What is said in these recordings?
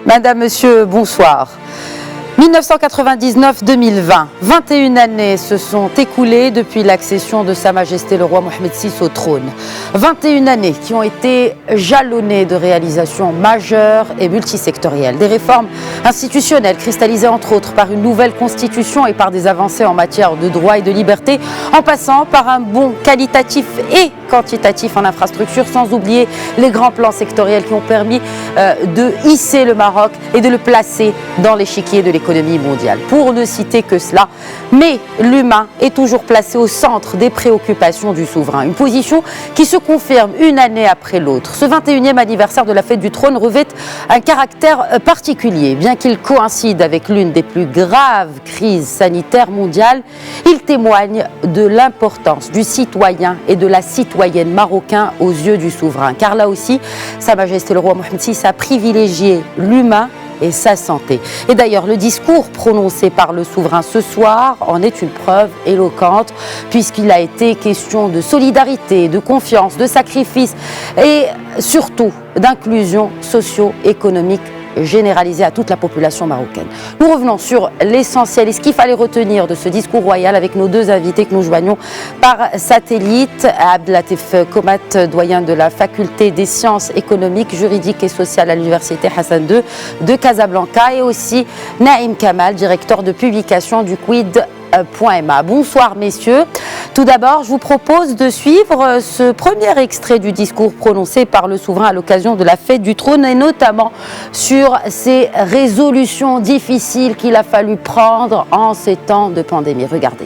Madame, Monsieur, bonsoir. 1999-2020, 21 années se sont écoulées depuis l'accession de Sa Majesté le roi Mohamed VI au trône. 21 années qui ont été jalonnées de réalisations majeures et multisectorielles. Des réformes institutionnelles cristallisées entre autres par une nouvelle constitution et par des avancées en matière de droits et de liberté, en passant par un bond qualitatif et quantitatif en infrastructure, sans oublier les grands plans sectoriels qui ont permis de hisser le Maroc et de le placer dans l'échiquier de l'économie mondiale. Pour ne citer que cela, mais l'humain est toujours placé au centre des préoccupations du souverain. Une position qui se confirme une année après l'autre. Ce 21e anniversaire de la fête du trône revêt un caractère particulier. Bien qu'il coïncide avec l'une des plus graves crises sanitaires mondiales, il témoigne de l'importance du citoyen et de la citoyenne marocain aux yeux du souverain. Car là aussi, Sa Majesté le roi Mohamed VI a privilégié l'humain et sa santé. Et d'ailleurs, le discours prononcé par le souverain ce soir en est une preuve éloquente, puisqu'il a été question de solidarité, de confiance, de sacrifice et surtout d'inclusion socio-économique généralisée à toute la population marocaine. Nous revenons sur l'essentiel et ce qu'il fallait retenir de ce discours royal avec nos deux invités que nous joignons par satellite. Abdelatif Komat, doyen de la faculté des sciences économiques, juridiques et sociales à l'université Hassan II de Casablanca, et aussi Naïm Kamal, directeur de publication du Quid.ma. Bonsoir messieurs. Tout d'abord, je vous propose de suivre ce premier extrait du discours prononcé par le souverain à l'occasion de la fête du trône, et notamment sur ces résolutions difficiles qu'il a fallu prendre en ces temps de pandémie. Regardez.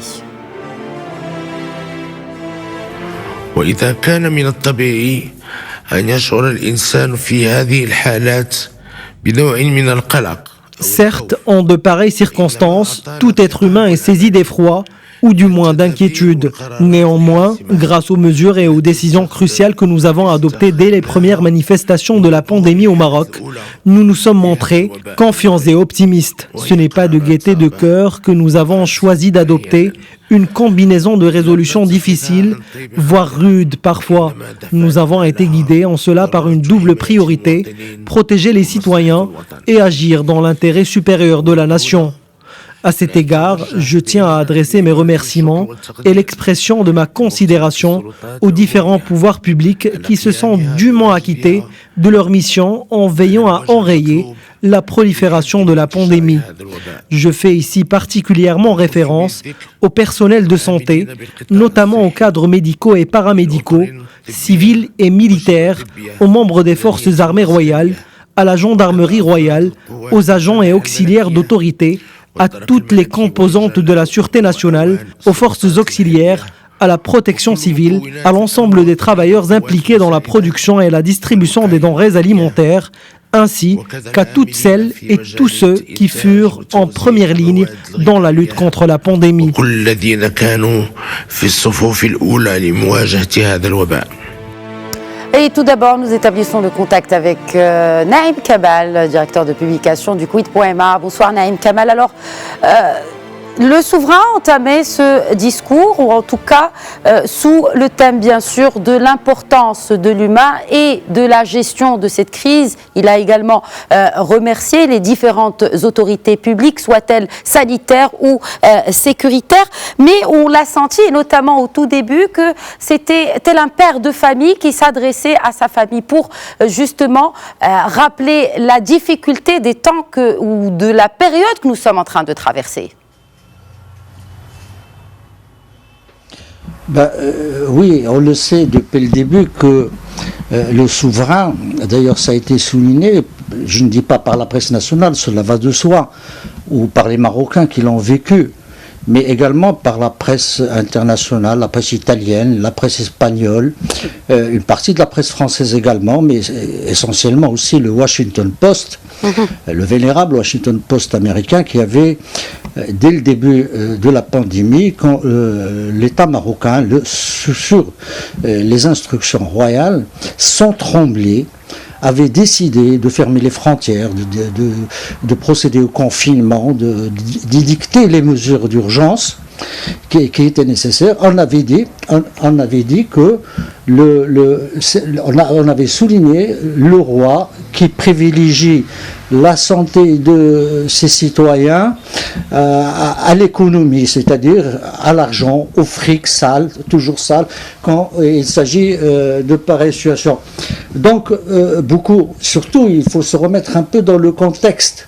وإذا كان من الطبيعي أن يشعر الإنسان في هذه الحالات بنوع من القلق. Certes, en de pareilles circonstances, tout être humain est saisi d'effroi, ou du moins d'inquiétude. Néanmoins, grâce aux mesures et aux décisions cruciales que nous avons adoptées dès les premières manifestations de la pandémie au Maroc, nous nous sommes montrés confiants et optimistes. Ce n'est pas de gaieté de cœur que nous avons choisi d'adopter une combinaison de résolutions difficiles, voire rudes parfois. Nous avons été guidés en cela par une double priorité, protéger les citoyens et agir dans l'intérêt supérieur de la nation. À cet égard, je tiens à adresser mes remerciements et l'expression de ma considération aux différents pouvoirs publics qui se sont dûment acquittés de leur mission en veillant à enrayer la prolifération de la pandémie. Je fais ici particulièrement référence au personnel de santé, notamment aux cadres médicaux et paramédicaux, civils et militaires, aux membres des forces armées royales, à la gendarmerie royale, aux agents et auxiliaires d'autorité, à toutes les composantes de la sûreté nationale, aux forces auxiliaires, à la protection civile, à l'ensemble des travailleurs impliqués dans la production et la distribution des denrées alimentaires, ainsi qu'à toutes celles et tous ceux qui furent en première ligne dans la lutte contre la pandémie. Et tout d'abord, nous établissons le contact avec Naïm Kamal, directeur de publication du Quid.ma. Bonsoir Naïm Kamal. Alors, le souverain a entamé ce discours, ou en tout cas sous le thème bien sûr de l'importance de l'humain et de la gestion de cette crise. Il a également remercié les différentes autorités publiques, soient-elles sanitaires ou sécuritaires, mais on l'a senti, et notamment au tout début, que c'était tel un père de famille qui s'adressait à sa famille pour justement rappeler la difficulté des temps ou de la période que nous sommes en train de traverser. Oui, on le sait depuis le début que le souverain, d'ailleurs ça a été souligné, je ne dis pas par la presse nationale, cela va de soi, ou par les Marocains qui l'ont vécu, mais également par la presse internationale, la presse italienne, la presse espagnole, une partie de la presse française également, mais essentiellement aussi le Washington Post, le vénérable Washington Post américain qui avait, dès le début de la pandémie, quand l'État marocain, sur les instructions royales, sans trembler, avait décidé de fermer les frontières, de procéder au confinement, d'édicter les mesures d'urgence qui était nécessaire. On avait dit que on avait souligné le roi qui privilégie la santé de ses citoyens à l'économie, c'est-à-dire à l'argent, au fric sale, toujours sale, quand il s'agit de pareilles situations. Donc, surtout, il faut se remettre un peu dans le contexte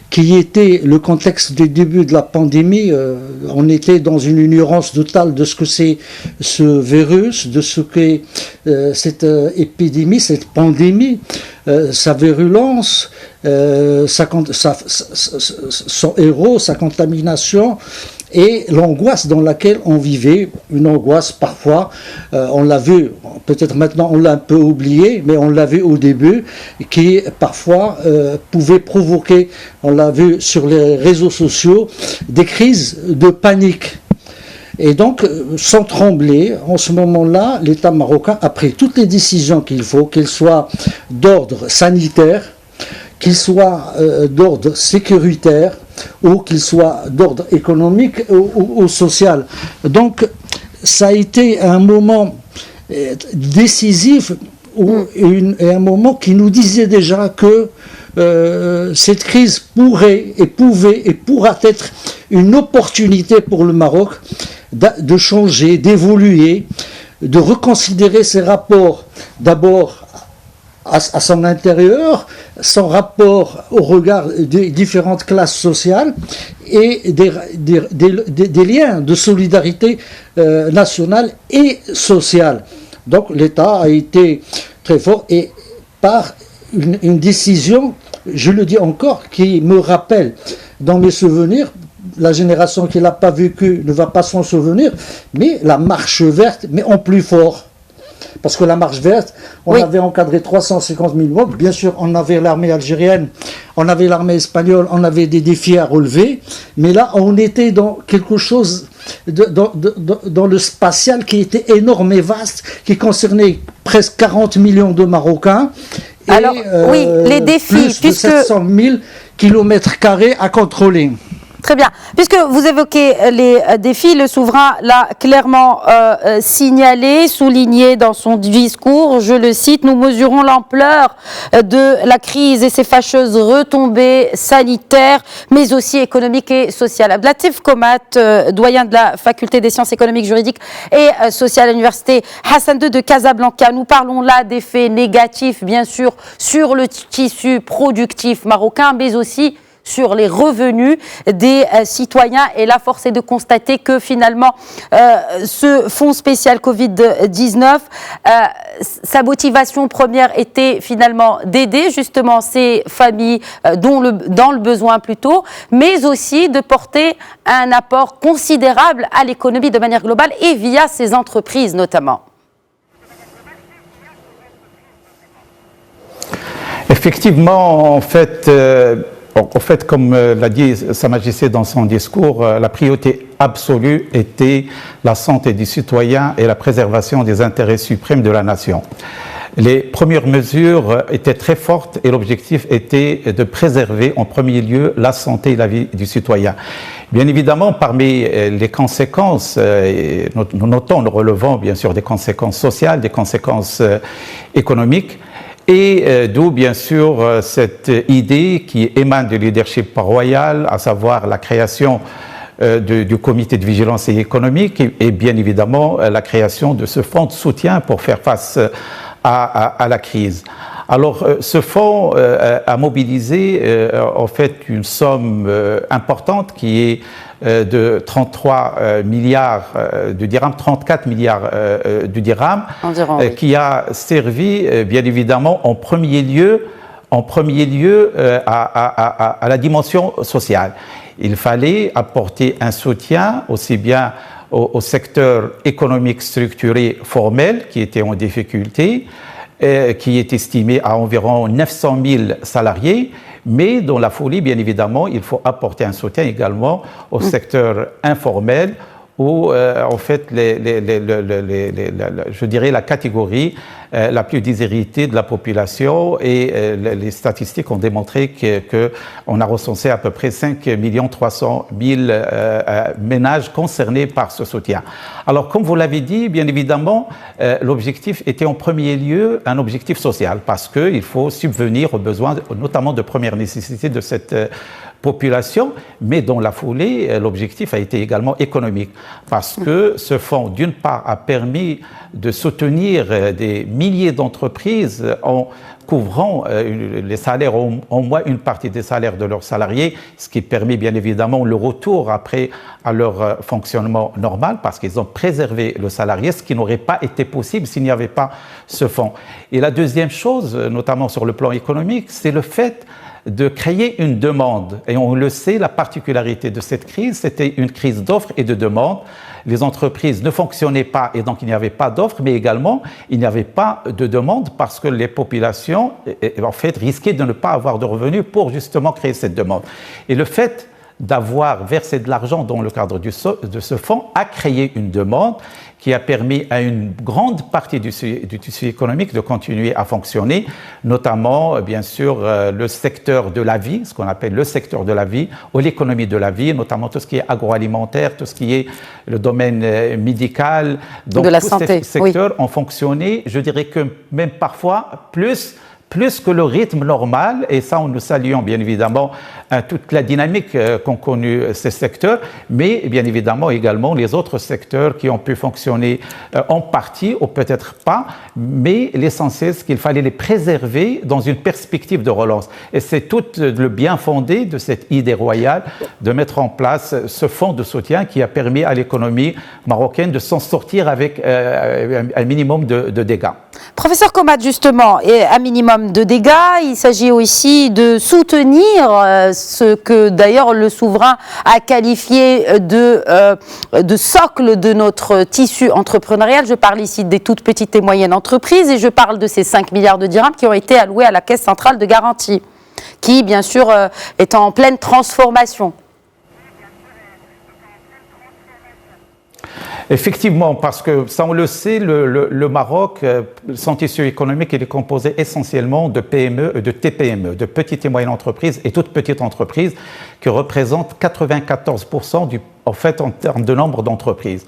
qui était le contexte du début de la pandémie. On était dans une ignorance totale de ce que c'est ce virus, de ce qu'est cette épidémie, cette pandémie, sa virulence, son héros, sa contamination, et l'angoisse dans laquelle on vivait, une angoisse parfois, on l'a vu, peut-être maintenant on l'a un peu oublié, mais on l'a vu au début, qui parfois pouvait provoquer, on l'a vu sur les réseaux sociaux, des crises de panique. Et donc, sans trembler, en ce moment-là, l'État marocain a pris toutes les décisions qu'il faut, qu'elles soient d'ordre sanitaire, qu'il soit d'ordre sécuritaire ou qu'il soit d'ordre économique ou social. Donc, ça a été un moment décisif et un moment qui nous disait déjà que cette crise pourrait et pouvait et pourra être une opportunité pour le Maroc de changer, d'évoluer, de reconsidérer ses rapports d'abord à son intérieur, son rapport au regard des différentes classes sociales et des liens de solidarité nationale et sociale. Donc l'État a été très fort et par une décision, je le dis encore, qui me rappelle dans mes souvenirs, la génération qui ne l'a pas vécu ne va pas s'en souvenir, mais la marche verte, mais en plus fort. Parce que la marche verte, on avait encadré 350 000 morts. Bien sûr, on avait l'armée algérienne, on avait l'armée espagnole, on avait des défis à relever. Mais là, on était dans quelque chose, dans le spatial qui était énorme et vaste, qui concernait presque 40 millions de Marocains. Et, alors, oui, les défis, plus de 700 000 kilomètres carrés à contrôler. Très bien. Puisque vous évoquez les défis, le souverain l'a clairement signalé, souligné dans son discours. Je le cite, nous mesurons l'ampleur de la crise et ses fâcheuses retombées sanitaires, mais aussi économiques et sociales. Abdelatif Komat, doyen de la faculté des sciences économiques, juridiques et sociales à l'université Hassan II de Casablanca. Nous parlons là d'effets négatifs, bien sûr, sur le tissu productif marocain, mais aussi sur les revenus des citoyens. Et là, force est de constater que finalement, ce fonds spécial Covid-19, sa motivation première était finalement d'aider justement ces familles dans le besoin plutôt, mais aussi de porter un apport considérable à l'économie de manière globale et via ces entreprises notamment. Effectivement, en fait, comme l'a dit Sa Majesté dans son discours, la priorité absolue était la santé des citoyens et la préservation des intérêts suprêmes de la nation. Les premières mesures étaient très fortes et l'objectif était de préserver en premier lieu la santé et la vie du citoyen. Bien évidemment, parmi les conséquences, nous relevons bien sûr des conséquences sociales, des conséquences économiques, et d'où, bien sûr, cette idée qui émane du leadership royal, à savoir la création du comité de vigilance économique et bien évidemment la création de ce fonds de soutien pour faire face à la crise. Alors, ce fonds a mobilisé en fait une somme importante qui est de 33 milliards de dirhams, 34 milliards de dirhams, environ, oui, qui a servi bien évidemment en premier lieu à la dimension sociale. Il fallait apporter un soutien aussi bien au secteur économique structuré formel qui était en difficulté, qui est estimé à environ 900 000 salariés, mais dans la folie, bien évidemment, il faut apporter un soutien également au secteur informel, où en fait, je dirais la catégorie la plus déshéritée de la population, et les statistiques ont démontré qu'on a recensé à peu près 5 300 000 ménages concernés par ce soutien. Alors, comme vous l'avez dit, bien évidemment, l'objectif était en premier lieu un objectif social, parce qu'il faut subvenir aux besoins, notamment de première nécessité de cette population, mais dans la foulée, l'objectif a été également économique, parce que ce fonds, d'une part, a permis de soutenir des milliers d'entreprises en couvrant les salaires, au moins une partie des salaires de leurs salariés, ce qui permet bien évidemment le retour après à leur fonctionnement normal, parce qu'ils ont préservé le salarié, ce qui n'aurait pas été possible s'il n'y avait pas ce fonds. Et la deuxième chose, notamment sur le plan économique, c'est le fait de créer une demande. Et on le sait, la particularité de cette crise, c'était une crise d'offres et de demande. Les entreprises ne fonctionnaient pas et donc il n'y avait pas d'offres, mais également il n'y avait pas de demande parce que les populations, en fait, risquaient de ne pas avoir de revenus pour justement créer cette demande. Et le fait d'avoir versé de l'argent dans le cadre de ce fonds a créé une demande qui a permis à une grande partie du tissu économique de continuer à fonctionner, notamment, bien sûr, le secteur de la vie, ce qu'on appelle le secteur de la vie, ou l'économie de la vie, notamment tout ce qui est agroalimentaire, tout ce qui est le domaine médical. Donc, de la tous santé, ces secteurs ont fonctionné, je dirais que même parfois plus que le rythme normal, et ça, nous saluons bien évidemment toute la dynamique qu'ont connue ces secteurs, mais bien évidemment également les autres secteurs qui ont pu fonctionner en partie ou peut-être pas, mais l'essentiel, c'est qu'il fallait les préserver dans une perspective de relance. Et c'est tout le bien fondé de cette idée royale de mettre en place ce fonds de soutien qui a permis à l'économie marocaine de s'en sortir avec un minimum de dégâts. Professeur Komad, justement, et un minimum de dégâts, il s'agit aussi de soutenir ce que d'ailleurs le souverain a qualifié de socle de notre tissu entrepreneurial. Je parle ici des toutes petites et moyennes entreprises et je parle de ces 5 milliards de dirhams qui ont été alloués à la Caisse centrale de garantie, qui bien sûr est en pleine transformation. Effectivement, parce que ça on le sait, le Maroc, son tissu économique, il est composé essentiellement de PME et de TPME, de petites et moyennes entreprises et toutes petites entreprises qui représentent 94% en fait en termes de nombre d'entreprises.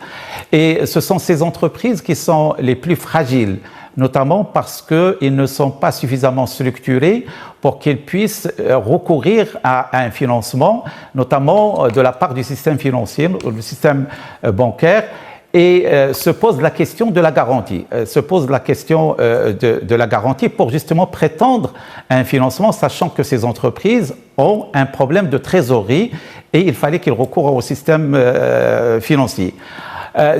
Et ce sont ces entreprises qui sont les plus fragiles, notamment parce qu'ils ne sont pas suffisamment structurés pour qu'ils puissent recourir à un financement, notamment de la part du système financier, du système bancaire. Et se pose la question de la garantie, de la garantie pour justement prétendre à un financement, sachant que ces entreprises ont un problème de trésorerie et il fallait qu'ils recourent au système financier.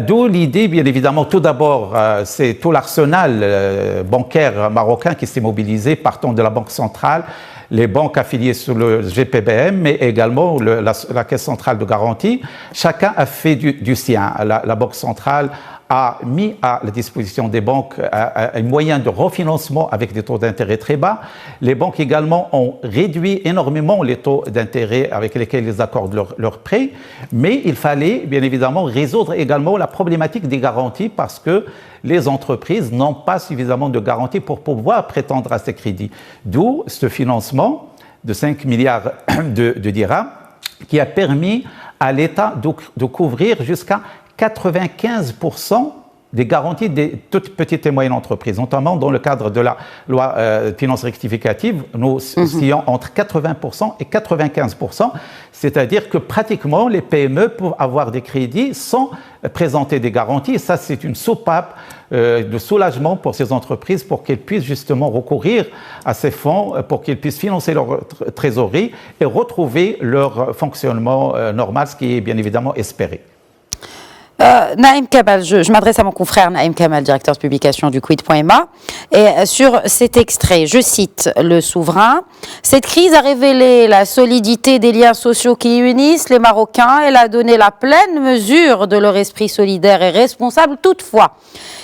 D'où l'idée, bien évidemment, tout d'abord, c'est tout l'arsenal bancaire marocain qui s'est mobilisé, partant de la Banque centrale, les banques affiliées sous le GPBM, mais également la Caisse centrale de garantie. Chacun a fait du sien. La Banque centrale a mis à la disposition des banques un moyen de refinancement avec des taux d'intérêt très bas. Les banques également ont réduit énormément les taux d'intérêt avec lesquels ils accordent leurs prêts, mais il fallait bien évidemment résoudre également la problématique des garanties parce que les entreprises n'ont pas suffisamment de garanties pour pouvoir prétendre à ces crédits. D'où ce financement de 5 milliards de dirhams qui a permis à l'État de couvrir jusqu'à 95% des garanties des toutes petites et moyennes entreprises, notamment dans le cadre de la loi finance rectificative, nous oscillons entre 80% et 95%, c'est-à-dire que pratiquement les PME peuvent avoir des crédits sans présenter des garanties. Et ça, c'est une soupape de soulagement pour ces entreprises pour qu'elles puissent justement recourir à ces fonds, pour qu'elles puissent financer leur trésorerie et retrouver leur fonctionnement normal, ce qui est bien évidemment espéré. Naïm Kamal, je m'adresse à mon confrère Naïm Kamal, directeur de publication du Quid.ma, et sur cet extrait, je cite le souverain: « Cette crise a révélé la solidité des liens sociaux qui unissent les Marocains. Elle a donné la pleine mesure de leur esprit solidaire et responsable. Toutefois,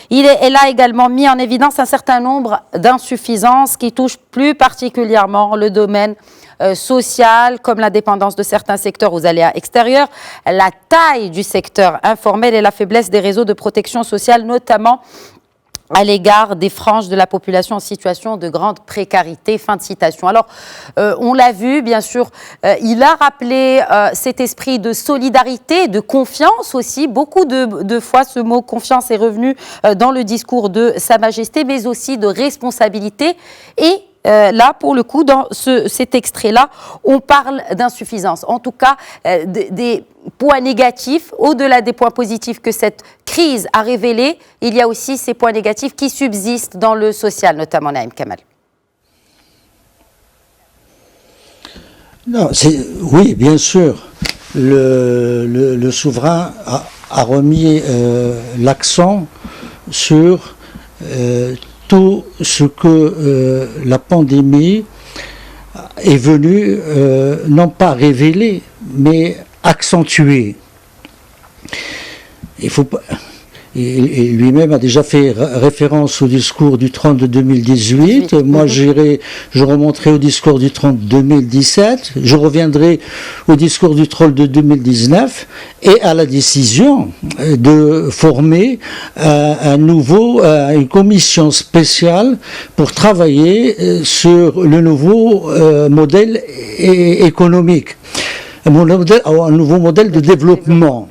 elle a également mis en évidence un certain nombre d'insuffisances qui touchent plus particulièrement le domaine sociales, comme la dépendance de certains secteurs aux aléas extérieurs, la taille du secteur informel et la faiblesse des réseaux de protection sociale, notamment à l'égard des franges de la population en situation de grande précarité. Fin de citation. Alors, on l'a vu, bien sûr, il a rappelé cet esprit de solidarité, de confiance aussi. Beaucoup de fois, ce mot confiance est revenu dans le discours de Sa Majesté, mais aussi de responsabilité. Et là, pour le coup, dans cet extrait-là, on parle d'insuffisance. En tout cas, des points négatifs, au-delà des points positifs que cette crise a révélés, il y a aussi ces points négatifs qui subsistent dans le social, notamment Naïm Kamal. Non, oui, bien sûr. Le souverain a remis l'accent sur tout ce que la pandémie est venue non pas révéler, mais accentuer. Il faut pas. Et lui-même a déjà fait référence au discours du 30 de 2018. Moi, je remonterai au discours du 30 de 2017. Je reviendrai au discours du 30 de 2019 et à la décision de former une commission spéciale pour travailler sur le nouveau modèle économique, un nouveau modèle de développement.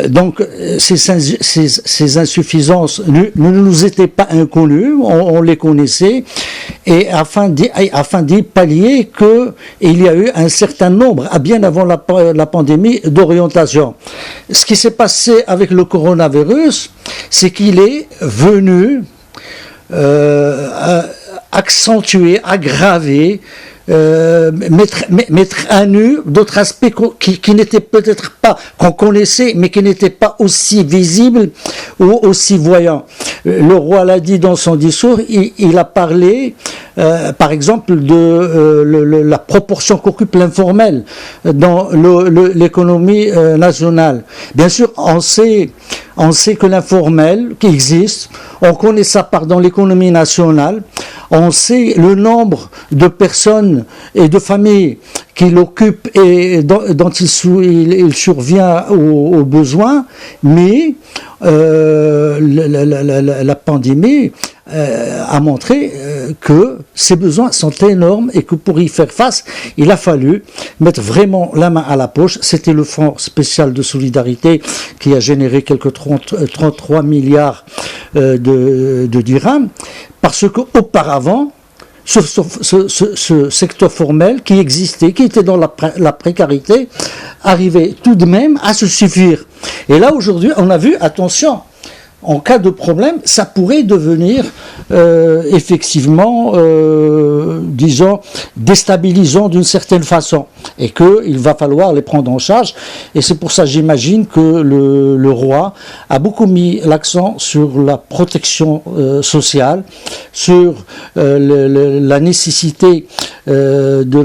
Donc ces insuffisances ne nous étaient pas inconnues, on les connaissait, et afin d'y pallier qu'il y a eu un certain nombre, bien avant la pandémie, d'orientations. Ce qui s'est passé avec le coronavirus, c'est qu'il est venu accentuer, aggraver, mettre à nu d'autres aspects qui n'étaient peut-être pas, qu'on connaissait, mais qui n'étaient pas aussi visibles ou aussi voyants. Le roi l'a dit dans son discours, il a parlé, par exemple, de la proportion qu'occupe l'informel dans l'économie nationale. Bien sûr, on sait que l'informel qui existe, on connaît ça dans l'économie nationale, on sait le nombre de personnes et de familles qui l'occupent et dont il survient aux besoins, mais la pandémie a montré que ces besoins sont énormes et que pour y faire face, il a fallu mettre vraiment la main à la poche. C'était le Fonds spécial de solidarité qui a généré quelques 33 milliards de dirhams, parce qu'auparavant, ce secteur formel qui existait, qui était dans la précarité, arrivait tout de même à se suffire. Et là, aujourd'hui, on a vu, attention, en cas de problème, ça pourrait devenir effectivement, disons, déstabilisant d'une certaine façon, et qu'il va falloir les prendre en charge. Et c'est pour ça, j'imagine, que le roi a beaucoup mis l'accent sur la protection sociale, sur la nécessité de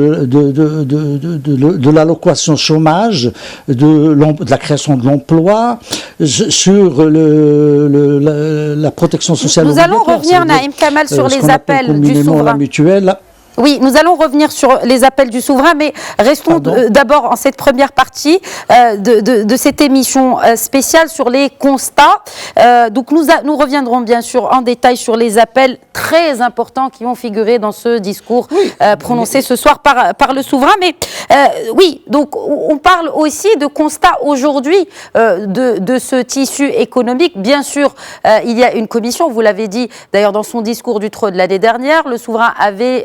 l'allocation chômage, de la création de l'emploi, sur la protection sociale. Nous allons revenir, Naïm Kamal, sur les appels du souverain. La mutuelle. Oui, nous allons revenir sur les appels du souverain, mais restons d'abord en cette première partie de cette émission spéciale sur les constats. Donc nous reviendrons bien sûr en détail sur les appels très importants qui ont figuré dans ce discours prononcé ce soir par le souverain. Mais oui, donc on parle aussi de constats aujourd'hui de ce tissu économique. Bien sûr, il y a une commission, vous l'avez dit d'ailleurs dans son discours du trône de l'année dernière, le souverain avait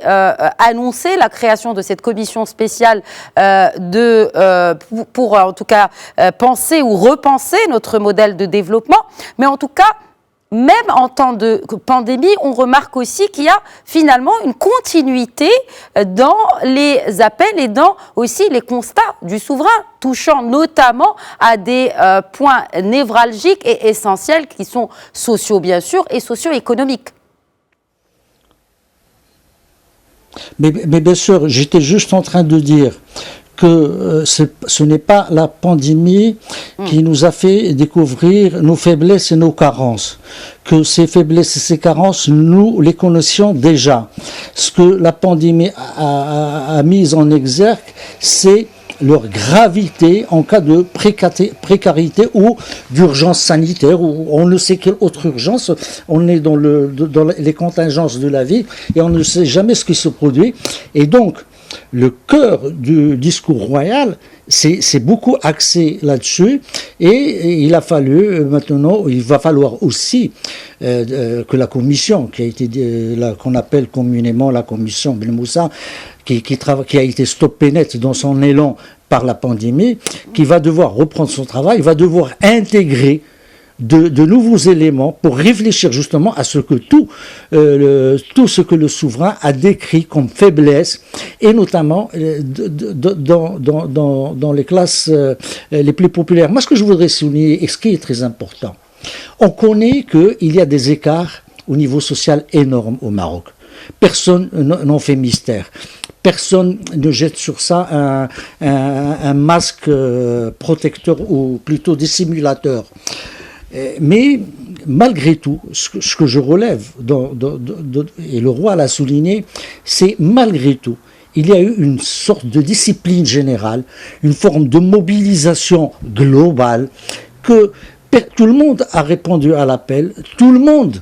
annoncé la création de cette commission spéciale pour en tout cas penser ou repenser notre modèle de développement. Mais en tout cas, même en temps de pandémie, on remarque aussi qu'il y a finalement une continuité dans les appels et dans aussi les constats du souverain, touchant notamment à des points névralgiques et essentiels qui sont sociaux bien sûr et socio-économiques. Mais bien sûr, j'étais juste en train de dire que ce n'est pas la pandémie qui nous a fait découvrir nos faiblesses et nos carences, que ces faiblesses et ces carences, nous les connaissions déjà. Ce que la pandémie a mis en exergue, c'est leur gravité en cas de précarité ou d'urgence sanitaire, ou on ne sait quelle autre urgence. On est dans les contingences de la vie et on ne sait jamais ce qui se produit. Et donc, le cœur du discours royal, c'est beaucoup axé là-dessus, et il a fallu maintenant, il va falloir aussi que la commission qui a été qu'on appelle communément la commission Ben Moussa, qui a été stoppée net dans son élan par la pandémie, qui va devoir reprendre son travail, va devoir intégrer de nouveaux éléments pour réfléchir justement à ce que tout ce que le souverain a décrit comme faiblesse, et notamment dans les classes les plus populaires. Moi, ce que je voudrais souligner, et ce qui est très important, on connaît qu'il y a des écarts au niveau social énormes au Maroc. Personne n'en fait mystère. Personne ne jette sur ça un masque protecteur, ou plutôt dissimulateur. Mais malgré tout, ce que je relève, et le roi l'a souligné, c'est malgré tout, il y a eu une sorte de discipline générale, une forme de mobilisation globale, que tout le monde a répondu à l'appel, tout le monde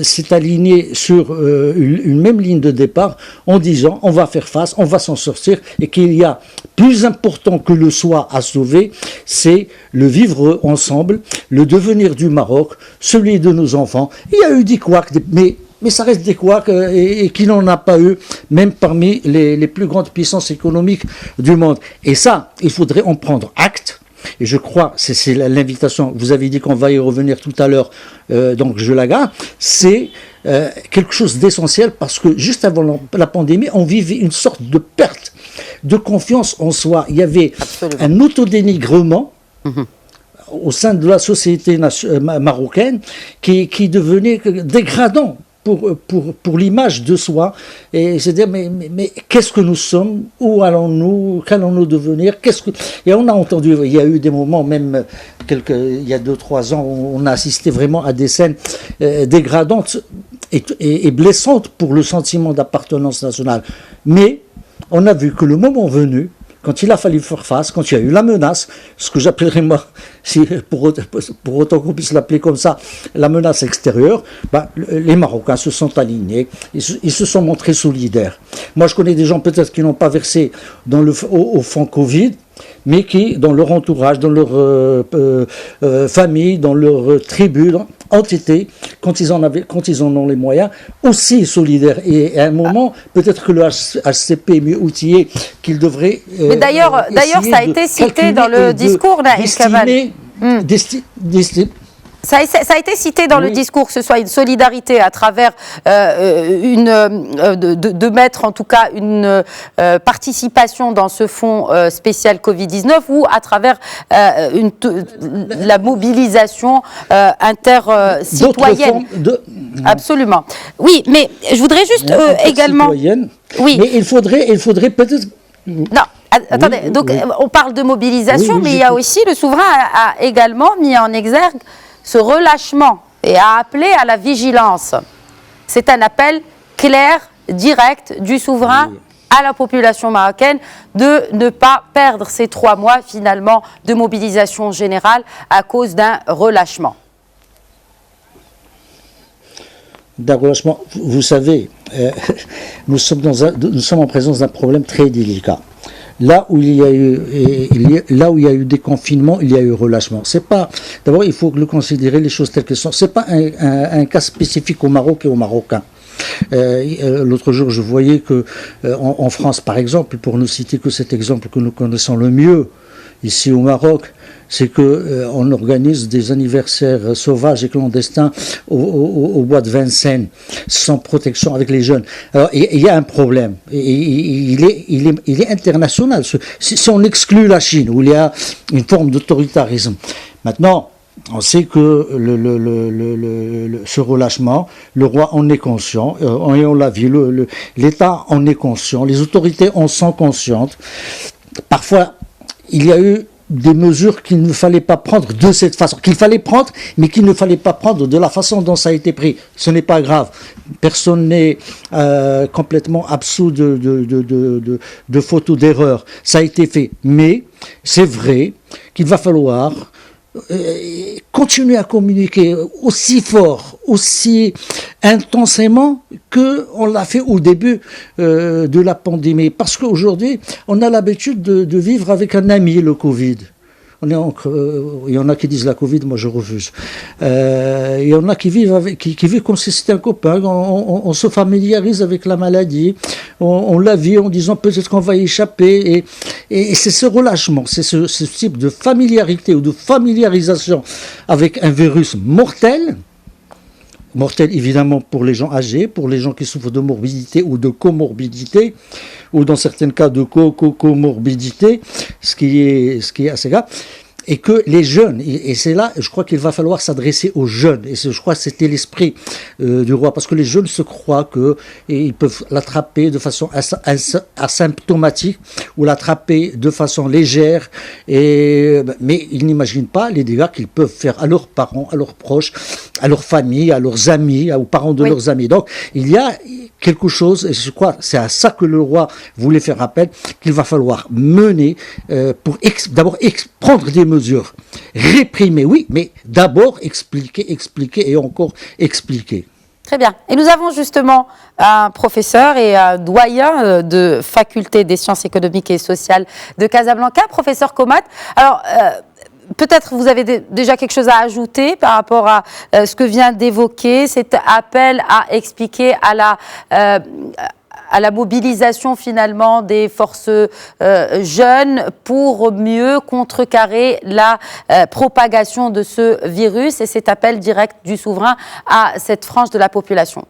s'est aligné sur une même ligne de départ en disant on va faire face, on va s'en sortir, et qu'il y a plus important que le soi à sauver, c'est le vivre ensemble, le devenir du Maroc, celui de nos enfants. Il y a eu des couacs, mais ça reste des couacs, et qui n'en a pas eu, même parmi les plus grandes puissances économiques du monde. Et ça, il faudrait en prendre acte. Et je crois, c'est l'invitation, vous avez dit qu'on va y revenir tout à l'heure, donc je la garde, c'est quelque chose d'essentiel, parce que juste avant la pandémie, on vivait une sorte de perte de confiance en soi. Il y avait un autodénigrement au sein de la société marocaine qui devenait dégradant pour l'image de soi, et c'est dire mais qu'est-ce que nous sommes, où allons-nous, qu'allons-nous devenir, et on a entendu, il y a eu des moments, même il y a 2-3 ans, où on a assisté vraiment à des scènes dégradantes et blessantes pour le sentiment d'appartenance nationale. Mais on a vu que le moment venu, quand il a fallu faire face, quand il y a eu la menace, ce que j'appellerais moi, pour autant qu'on puisse l'appeler comme ça, la menace extérieure, les Marocains se sont alignés, ils se sont montrés solidaires. Moi, je connais des gens peut-être qui n'ont pas versé au fonds Covid, mais qui, dans leur entourage, dans leur famille, dans leur tribu, ont été, quand ils en ont les moyens, aussi solidaires. Et à un moment, peut-être que le HCP est mieux outillé qu'il devrait. Mais d'ailleurs, ça a été cité dans le discours d'Aïd Kamal. Ça a été cité dans le discours, que ce soit une solidarité à travers de mettre en tout cas une participation dans ce fonds spécial Covid-19, ou à travers la mobilisation intercitoyenne. Absolument. Oui, mais je voudrais juste également. Oui. Mais il faudrait peut-être. Non. Attendez, donc on parle de mobilisation, mais il y a aussi, le souverain a également mis en exergue ce relâchement et a appelé à la vigilance. C'est un appel clair, direct du souverain à la population marocaine de ne pas perdre ces 3 mois finalement de mobilisation générale à cause d'un relâchement. D'un relâchement, vous savez, nous sommes en présence d'un problème très délicat. Là où il y a eu déconfinement, il y a eu relâchement. C'est pas. D'abord, il faut considérer les choses telles qu'elles sont. C'est pas un cas spécifique au Maroc et aux Marocains. L'autre jour, je voyais que en France, par exemple, pour ne citer que cet exemple que nous connaissons le mieux ici au Maroc, c'est que on organise des anniversaires sauvages et clandestins au bois de Vincennes, sans protection avec les jeunes. Alors, il y a un problème. Il est international. Si on exclut la Chine, où il y a une forme d'autoritarisme. Maintenant, on sait que ce relâchement, le roi en est conscient, et on l'a vu, l'État en est conscient, les autorités en sont conscientes. parfois, il y a eu des mesures qu'il ne fallait pas prendre de cette façon, qu'il fallait prendre, mais qu'il ne fallait pas prendre de la façon dont ça a été pris. Ce n'est pas grave. Personne n'est complètement absous de fautes ou d'erreurs. Ça a été fait. Mais c'est vrai qu'il va falloir continuer à communiquer aussi fort, aussi intensément qu'on l'a fait au début de la pandémie. Parce qu'aujourd'hui, on a l'habitude de vivre avec un ami, le Covid. Il y en a qui disent la Covid, moi je refuse. Il y en a qui vivent comme si c'était un copain. On se familiarise avec la maladie. On la vit en disant peut-être qu'on va y échapper. Et c'est ce relâchement, c'est ce type de familiarité ou de familiarisation avec un virus mortel. Mortel évidemment pour les gens âgés, pour les gens qui souffrent de morbidité ou de comorbidité, ou dans certains cas de comorbidité, ce qui est assez grave. Et que les jeunes, et c'est là, je crois qu'il va falloir s'adresser aux jeunes, et je crois que c'était l'esprit du roi, parce que les jeunes se croient qu'ils peuvent l'attraper de façon asymptomatique, ou l'attraper de façon légère, mais ils n'imaginent pas les dégâts qu'ils peuvent faire à leurs parents, à leurs proches, à leurs familles, à leurs amis, aux parents de leurs amis. Donc, il y a quelque chose, et je crois que c'est à ça que le roi voulait faire appel, qu'il va falloir mener pour d'abord prendre des mesures, réprimer, oui, mais d'abord expliquer et encore expliquer. Très bien. Et nous avons justement un professeur et un doyen de faculté des sciences économiques et sociales de Casablanca, professeur Komat. Alors, peut-être vous avez déjà quelque chose à ajouter par rapport à ce que vient d'évoquer cet appel à expliquer à la mobilisation finalement des forces jeunes pour mieux contrecarrer la propagation de ce virus et cet appel direct du souverain à cette frange de la population.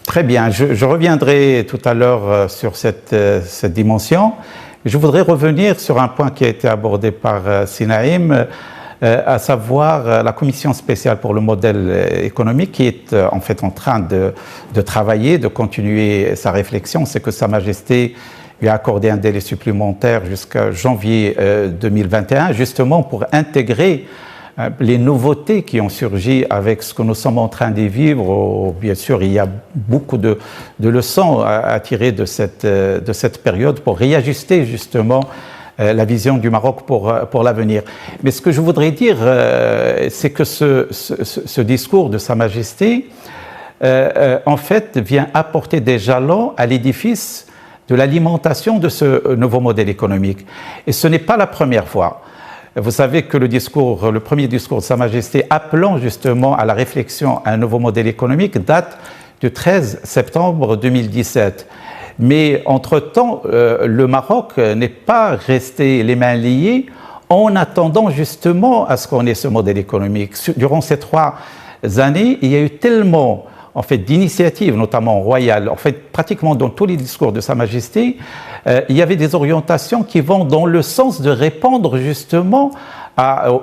Très bien, je reviendrai tout à l'heure sur cette dimension. Je voudrais revenir sur un point qui a été abordé par Sinaïm, à savoir la commission spéciale pour le modèle économique qui est en fait en train de travailler, de continuer sa réflexion. C'est que Sa Majesté lui a accordé un délai supplémentaire jusqu'à janvier 2021, justement pour intégrer les nouveautés qui ont surgi avec ce que nous sommes en train de vivre. Bien sûr, il y a beaucoup de leçons à tirer de cette période pour réajuster justement la vision du Maroc pour l'avenir. Mais ce que je voudrais dire, c'est que ce discours de Sa Majesté, en fait, vient apporter des jalons à l'édifice de l'alimentation de ce nouveau modèle économique. Et ce n'est pas la première fois. Vous savez que le premier discours de Sa Majesté appelant justement à la réflexion à un nouveau modèle économique date du 13 septembre 2017. Mais entre-temps, le Maroc n'est pas resté les mains liées en attendant justement à ce qu'on ait ce modèle économique. Durant ces 3 années, il y a eu tellement en fait, d'initiatives, notamment royales, en fait, pratiquement dans tous les discours de Sa Majesté, il y avait des orientations qui vont dans le sens de répondre justement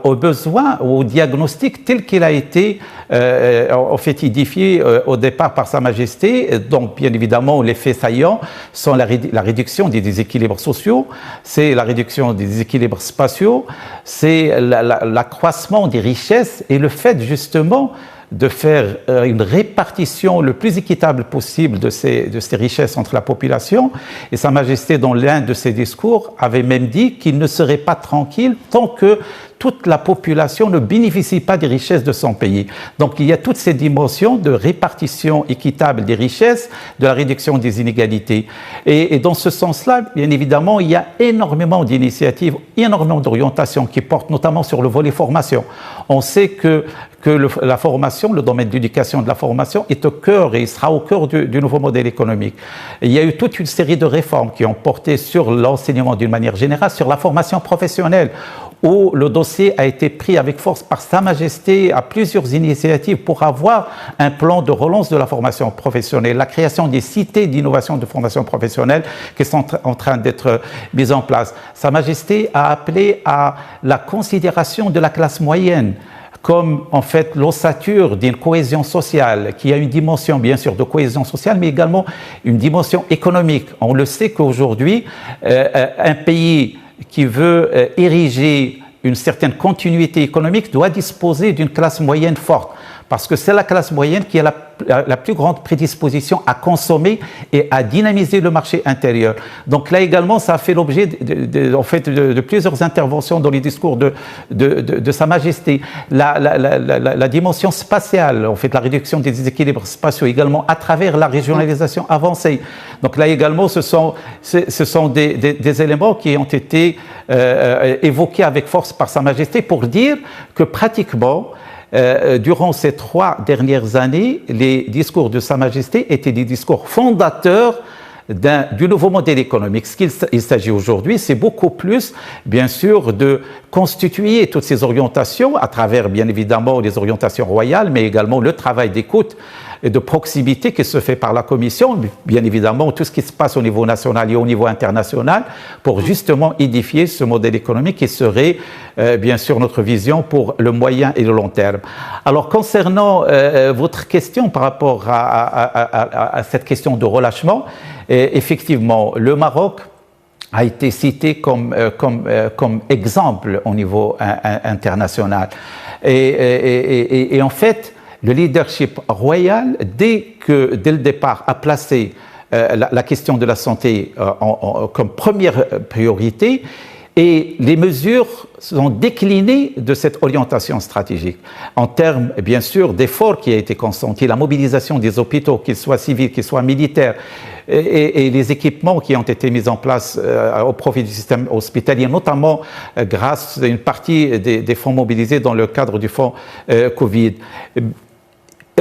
aux besoins, au diagnostic tel qu'il a été en fait édifié au départ par Sa Majesté. Donc, bien évidemment, les faits saillants sont la réduction des déséquilibres sociaux, c'est la réduction des déséquilibres spatiaux, c'est l'accroissement des richesses et le fait justement de faire une répartition le plus équitable possible de ces richesses entre la population. Et Sa Majesté, dans l'un de ses discours, avait même dit qu'il ne serait pas tranquille tant que toute la population ne bénéficie pas des richesses de son pays. Donc il y a toutes ces dimensions de répartition équitable des richesses, de la réduction des inégalités. Et dans ce sens-là, bien évidemment, il y a énormément d'initiatives, énormément d'orientations qui portent notamment sur le volet formation. On sait que la formation, le domaine de l'éducation et de la formation est au cœur et il sera au cœur du nouveau modèle économique. Et il y a eu toute une série de réformes qui ont porté sur l'enseignement d'une manière générale, sur la formation professionnelle, où le dossier a été pris avec force par Sa Majesté à plusieurs initiatives pour avoir un plan de relance de la formation professionnelle, la création des cités d'innovation de formation professionnelle qui sont en train d'être mises en place. Sa Majesté a appelé à la considération de la classe moyenne comme en fait l'ossature d'une cohésion sociale, qui a une dimension bien sûr de cohésion sociale, mais également une dimension économique. On le sait qu'aujourd'hui, un pays qui veut ériger une certaine continuité économique doit disposer d'une classe moyenne forte, parce que c'est la classe moyenne qui a la plus grande prédisposition à consommer et à dynamiser le marché intérieur. Donc là également, ça a fait l'objet de plusieurs interventions dans les discours de Sa Majesté. La dimension spatiale, en fait, la réduction des déséquilibres spatiaux également à travers la régionalisation avancée. Donc là également, ce sont des éléments qui ont été évoqués avec force par Sa Majesté pour dire que pratiquement, durant ces 3 dernières années, les discours de Sa Majesté étaient des discours fondateurs du nouveau modèle économique. Ce qu'il s'agit aujourd'hui, c'est beaucoup plus, bien sûr, de constituer toutes ces orientations à travers, bien évidemment, les orientations royales, mais également le travail d'écoute et de proximité qui se fait par la Commission, bien évidemment, tout ce qui se passe au niveau national et au niveau international, pour justement édifier ce modèle économique qui serait, bien sûr, notre vision pour le moyen et le long terme. Alors, concernant votre question par rapport à cette question de relâchement, effectivement, le Maroc a été cité comme exemple au niveau international. Et en fait, le leadership royal, dès le départ, a placé la question de la santé comme première priorité, et les mesures sont déclinées de cette orientation stratégique. En termes, bien sûr, d'efforts qui a été consenti, la mobilisation des hôpitaux, qu'ils soient civils, qu'ils soient militaires, et les équipements qui ont été mis en place au profit du système hospitalier, notamment grâce à une partie des fonds mobilisés dans le cadre du fonds Covid.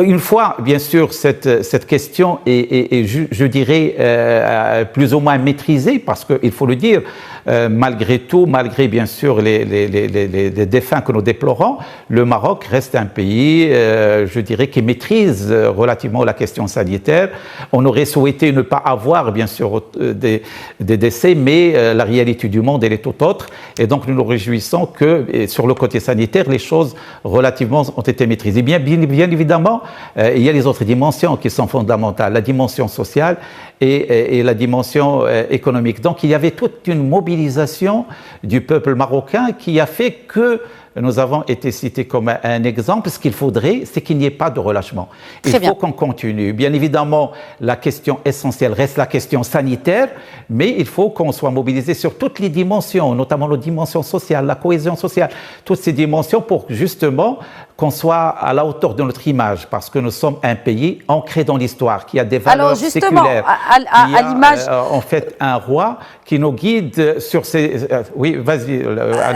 Une fois, bien sûr, cette question est je dirais, plus ou moins maîtrisée, parce qu'il faut le dire, malgré tout, malgré bien sûr les défunts que nous déplorons, le Maroc reste un pays, je dirais, qui maîtrise relativement la question sanitaire. On aurait souhaité ne pas avoir, bien sûr, des décès, mais la réalité du monde, elle est tout autre. Et donc, nous nous réjouissons que, sur le côté sanitaire, les choses relativement ont été maîtrisées. Bien évidemment, il y a les autres dimensions qui sont fondamentales, la dimension sociale et la dimension économique. Donc il y avait toute une mobilisation du peuple marocain qui a fait que nous avons été cités comme un exemple. Ce qu'il faudrait, c'est qu'il n'y ait pas de relâchement. Il faut qu'on continue. Bien évidemment, la question essentielle reste la question sanitaire, mais il faut qu'on soit mobilisé sur toutes les dimensions, notamment la dimension sociale, la cohésion sociale, toutes ces dimensions pour justement qu'on soit à la hauteur de notre image, parce que nous sommes un pays ancré dans l'histoire, qui a des valeurs séculaires. À l'image, en fait, un roi qui nous guide sur ces... oui, vas-y,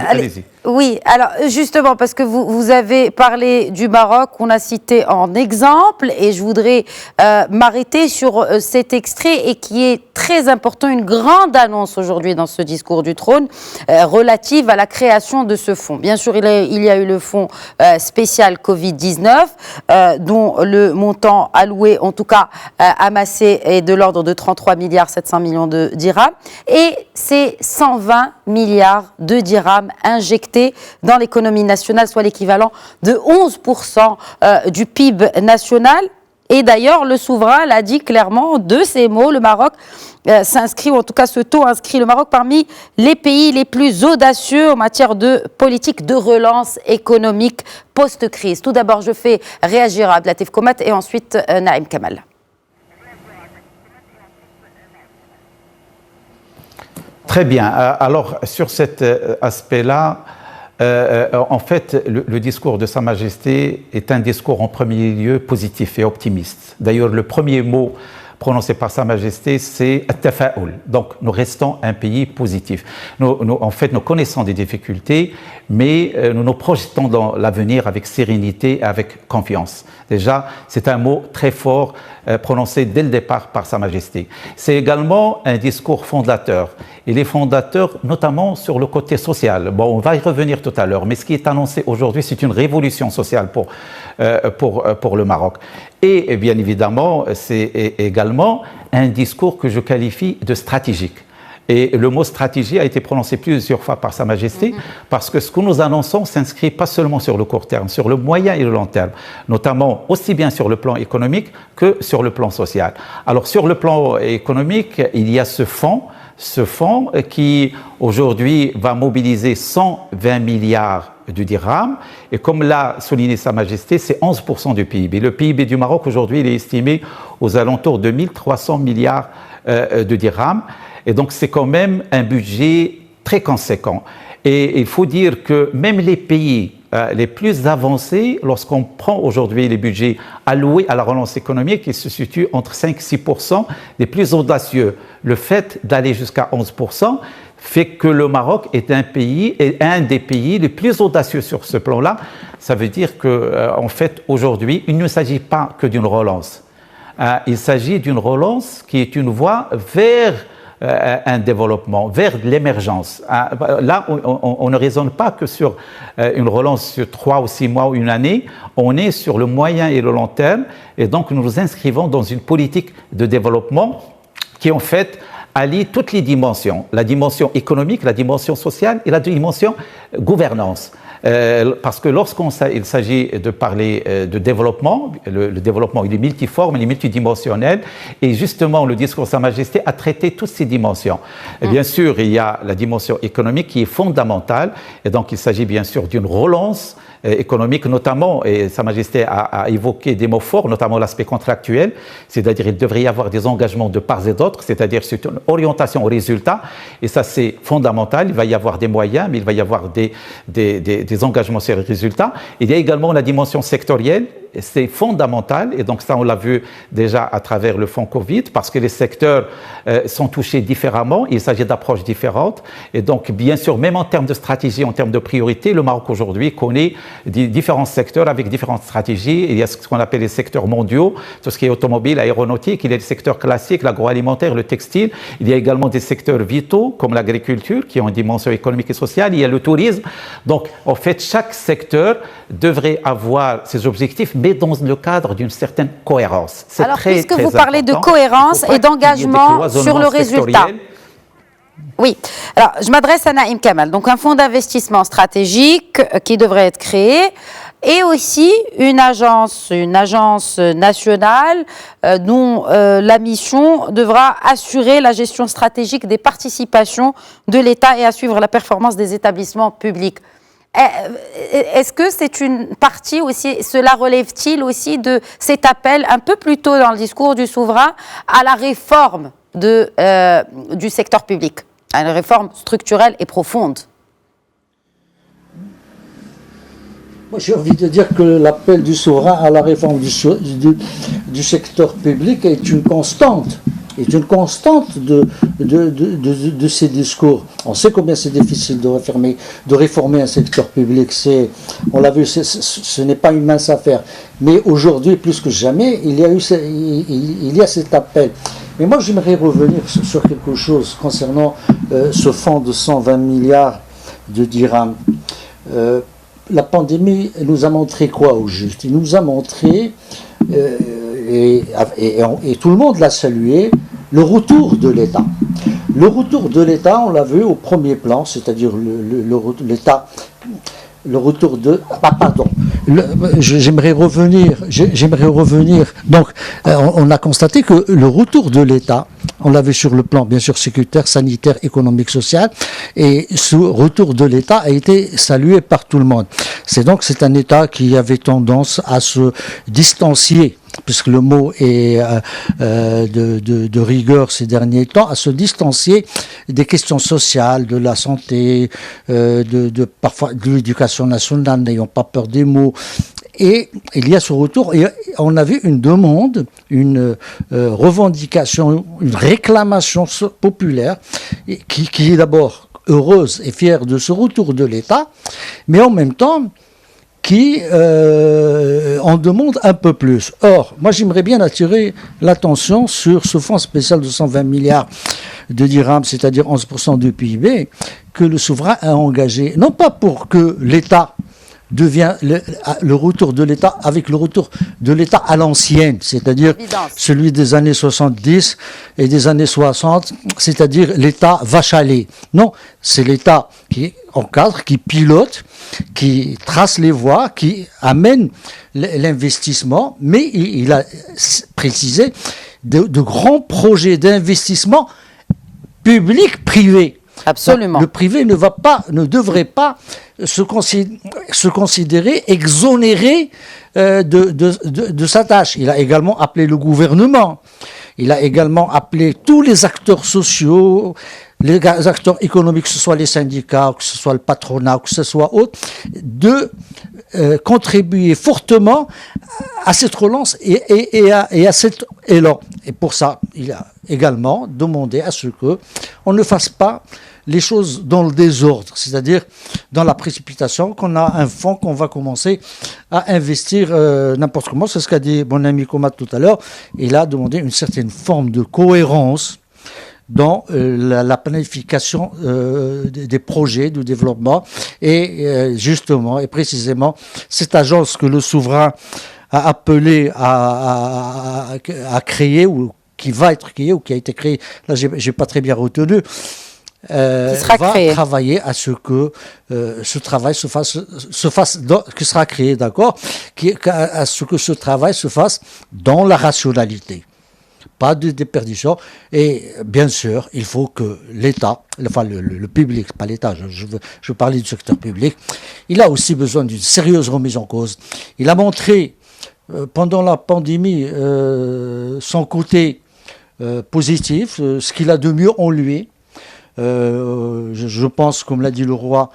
allez-y. Oui, alors justement, parce que vous avez parlé du Maroc, on a cité en exemple, et je voudrais m'arrêter sur cet extrait, et qui est très important, une grande annonce aujourd'hui dans ce discours du trône, relative à la création de ce fonds. Bien sûr, il y a eu le fonds spécial Covid-19, dont le montant alloué, en tout cas amassé, est de l'ordre de 33 milliards 700 millions de dirhams, et c'est 120 milliards de dirhams injectés dans l'économie nationale, soit l'équivalent de 11% du PIB national. Et d'ailleurs, le souverain l'a dit clairement de ses mots, le Maroc s'inscrit, ou en tout cas ce taux inscrit le Maroc parmi les pays les plus audacieux en matière de politique de relance économique post-crise. Tout d'abord, je fais réagir Abdelatif Komat et ensuite Naïm Kamal. Très bien. Alors, sur cet aspect-là, en fait, le discours de Sa Majesté est un discours en premier lieu positif et optimiste. D'ailleurs, le premier mot prononcé par Sa Majesté, c'est « at-tafa'ul ». Donc, nous restons un pays positif. En fait, nous connaissons des difficultés, mais nous nous projetons dans l'avenir avec sérénité et avec confiance. Déjà, c'est un mot très fort prononcé dès le départ par Sa Majesté. C'est également un discours fondateur. Il est fondateur notamment sur le côté social. Bon, on va y revenir tout à l'heure, mais ce qui est annoncé aujourd'hui, c'est une révolution sociale pour le Maroc. Et bien évidemment, c'est également un discours que je qualifie de stratégique. Et le mot stratégie a été prononcé plusieurs fois par Sa Majesté, parce que ce que nous annonçons s'inscrit pas seulement sur le court terme, sur le moyen et le long terme, notamment aussi bien sur le plan économique que sur le plan social. Alors sur le plan économique, il y a ce fonds qui aujourd'hui va mobiliser 120 milliards de dirhams, et comme l'a souligné Sa Majesté, c'est 11% du PIB. Le PIB du Maroc aujourd'hui, il est estimé aux alentours de 1300 milliards de dirhams. Et donc, c'est quand même un budget très conséquent. Et il faut dire que même les pays les plus avancés, lorsqu'on prend aujourd'hui les budgets alloués à la relance économique, ils se situent entre 5 et 6% des plus audacieux. Le fait d'aller jusqu'à 11% fait que le Maroc est un des pays les plus audacieux sur ce plan-là. Ça veut dire qu'en fait, aujourd'hui, il ne s'agit pas que d'une relance. Il s'agit d'une relance qui est une voie vers un développement, vers l'émergence. Là, on ne raisonne pas que sur une relance sur 3 ou 6 mois ou une année, on est sur le moyen et le long terme, et donc nous nous inscrivons dans une politique de développement qui en fait allie toutes les dimensions, la dimension économique, la dimension sociale et la dimension gouvernance. Parce que lorsqu'il s'agit de parler de développement, le développement il est multiforme, il est multidimensionnel, et justement le discours de Sa Majesté a traité toutes ces dimensions. Et bien sûr, il y a la dimension économique qui est fondamentale, et donc il s'agit bien sûr d'une relance économique, notamment, et Sa Majesté a évoqué des mots forts, notamment l'aspect contractuel, c'est-à-dire il devrait y avoir des engagements de part et d'autre, c'est-à-dire c'est une orientation au résultat, et ça c'est fondamental, il va y avoir des moyens, mais il va y avoir des engagements sur les résultats. Il y a également la dimension sectorielle, c'est fondamental, et donc ça on l'a vu déjà à travers le fonds Covid, parce que les secteurs sont touchés différemment, il s'agit d'approches différentes, et donc bien sûr, même en termes de stratégie, en termes de priorité, le Maroc aujourd'hui connaît différents secteurs avec différentes stratégies. Il y a ce qu'on appelle les secteurs mondiaux, tout ce qui est automobile, aéronautique, il y a les secteurs classiques, l'agroalimentaire, le textile, il y a également des secteurs vitaux comme l'agriculture qui ont une dimension économique et sociale, il y a le tourisme. Donc en fait, chaque secteur devrait avoir ses objectifs, mais dans le cadre d'une certaine cohérence. Alors, puisque vous parlez de cohérence et d'engagement sur le résultat. Oui, alors je m'adresse à Naïm Kamal. Donc un fonds d'investissement stratégique qui devrait être créé et aussi une agence nationale dont la mission devra assurer la gestion stratégique des participations de l'État et à suivre la performance des établissements publics. Est-ce que c'est une partie aussi, cela relève-t-il aussi de cet appel un peu plus tôt dans le discours du souverain à la réforme du secteur public, à une réforme structurelle et profonde? Moi, j'ai envie de dire que l'appel du souverain à la réforme du secteur public est une constante. De ces discours. On sait combien c'est difficile de réformer un secteur public. On l'a vu, ce n'est pas une mince affaire. Mais aujourd'hui, plus que jamais, il y a cet appel. Mais moi, j'aimerais revenir sur quelque chose concernant ce fonds de 120 milliards de dirhams. La pandémie nous a montré quoi au juste? Il nous a montré, et tout le monde l'a salué, le retour de l'État. Le retour de l'État, on l'a vu au premier plan, c'est-à-dire l'État, le retour de... J'aimerais revenir. Donc, on a constaté que le retour de l'État, on l'a vu sur le plan, bien sûr, sécuritaire, sanitaire, économique, social, et ce retour de l'État a été salué par tout le monde. C'est un État qui avait tendance à se distancier, puisque le mot est de rigueur ces derniers temps, à se distancier des questions sociales, de la santé, parfois de l'éducation nationale, n'ayons pas peur des mots. Et il y a ce retour, et on a vu une demande, une revendication, une réclamation populaire, qui est d'abord heureuse et fière de ce retour de l'État, mais en même temps qui en demande un peu plus. Or, moi j'aimerais bien attirer l'attention sur ce fonds spécial de 120 milliards de dirhams, c'est-à-dire 11% du PIB, que le souverain a engagé, non pas pour que l'État devient le retour de l'État avec le retour de l'État à l'ancienne, c'est-à-dire celui des années 70 et des années 60, c'est-à-dire l'État vache à lait. Non, c'est l'État qui encadre, qui pilote, qui trace les voies, qui amène l'investissement, mais il a précisé de grands projets d'investissement public-privé. Absolument. Le privé ne devrait pas se considérer exonéré de sa tâche. Il a également appelé le gouvernement, il a également appelé tous les acteurs sociaux, les acteurs économiques, que ce soit les syndicats, que ce soit le patronat, que ce soit autre, de contribuer fortement à cette relance et à cet élan. Et pour ça, il a également demandé à ce que on ne fasse pas les choses dans le désordre, c'est-à-dire dans la précipitation, qu'on a un fonds qu'on va commencer à investir n'importe comment. C'est ce qu'a dit mon ami Komat tout à l'heure. Il a demandé une certaine forme de cohérence dans la planification des projets de développement et justement et précisément cette agence que le souverain a appelé à créer ou qui va être créée ou qui a été créée, là j'ai pas très bien retenu, va travailler à ce que ce travail se fasse que sera créé, d'accord, à ce que ce travail se fasse dans la rationalité. Pas de déperdition. Et bien sûr, il faut que l'État, enfin le public, pas l'État, je parlais du secteur public, il a aussi besoin d'une sérieuse remise en cause. Il a montré pendant la pandémie son côté positif, ce qu'il a de mieux en lui. Je pense, comme l'a dit le roi,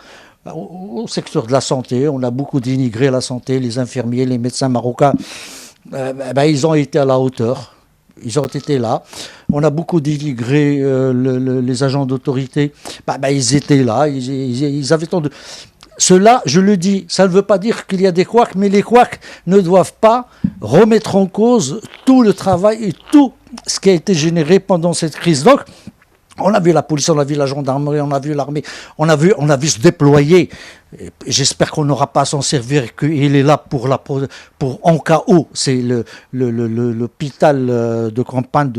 au secteur de la santé, on a beaucoup dénigré la santé, les infirmiers, les médecins marocains, ils ont été à la hauteur. Ils ont été là. On a beaucoup dénigré les agents d'autorité. Ils étaient là. Ils avaient tant de... Cela, je le dis, ça ne veut pas dire qu'il y a des couacs, mais les couacs ne doivent pas remettre en cause tout le travail et tout ce qui a été généré pendant cette crise. Donc, on a vu la police, on a vu la gendarmerie, on a vu l'armée, on a vu se déployer. J'espère qu'on n'aura pas à s'en servir, qu'il est là pour en cas où. C'est l'hôpital de campagne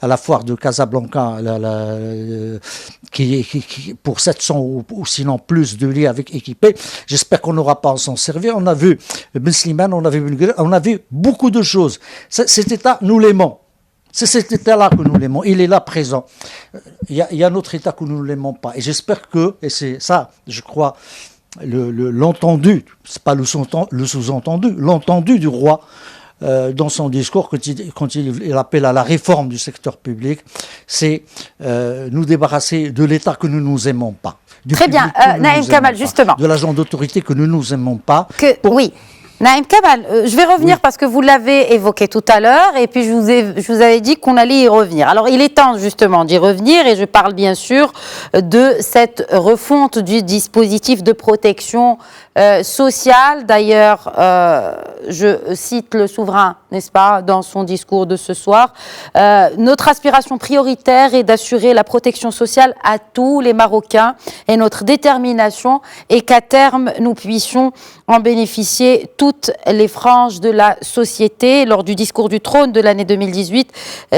à la foire de Casablanca, qui pour 700 ou sinon plus de lits avec équipés. J'espère qu'on n'aura pas à s'en servir. On a vu Ben Slimane, on a vu beaucoup de choses. Cet État, nous l'aimons. C'est cet État-là que nous l'aimons. Il est là présent. Il y a un autre État que nous ne l'aimons pas. Et j'espère que, et c'est ça, je crois, l'entendu, c'est pas le sous-entendu, l'entendu du roi dans son discours quand il appelle à la réforme du secteur public, c'est nous débarrasser de l'État que nous nous aimons pas. Très bien, Naïm Kamal, justement. De l'agent d'autorité que nous nous aimons pas. Oui. Naïm Kamal, je vais revenir parce que vous l'avez évoqué tout à l'heure et puis je vous avais dit qu'on allait y revenir. Alors il est temps justement d'y revenir et je parle bien sûr de cette refonte du dispositif de protection sociale. D'ailleurs, je cite le souverain, n'est-ce pas, dans son discours de ce soir. Notre aspiration prioritaire est d'assurer la protection sociale à tous les Marocains et notre détermination est qu'à terme nous puissions en bénéficier toutes les franges de la société. Lors du discours du trône de l'année 2018,